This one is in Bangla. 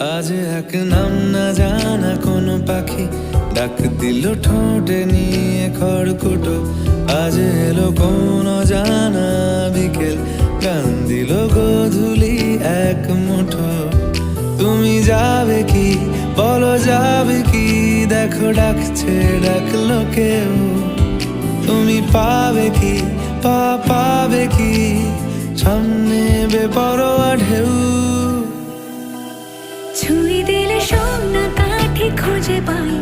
আজ এক নাম না জানা কোনো পাখি ডাক দিল ঠোঁটে নিয়ে খড়কুটো। আজ এলো কোন জানা বিকেল, গান দিল গোধূলি এক মুঠো। তুমি যাবে কি বলো, যাবে কি? দেখো ডাকছে, ডাকলো কেউ। তুমি পাবে কি পাবে কি? সামনে বেপরোয়া ঢেউ। ছুঁই দিলে সোনা কাঠি খুঁজে পাই।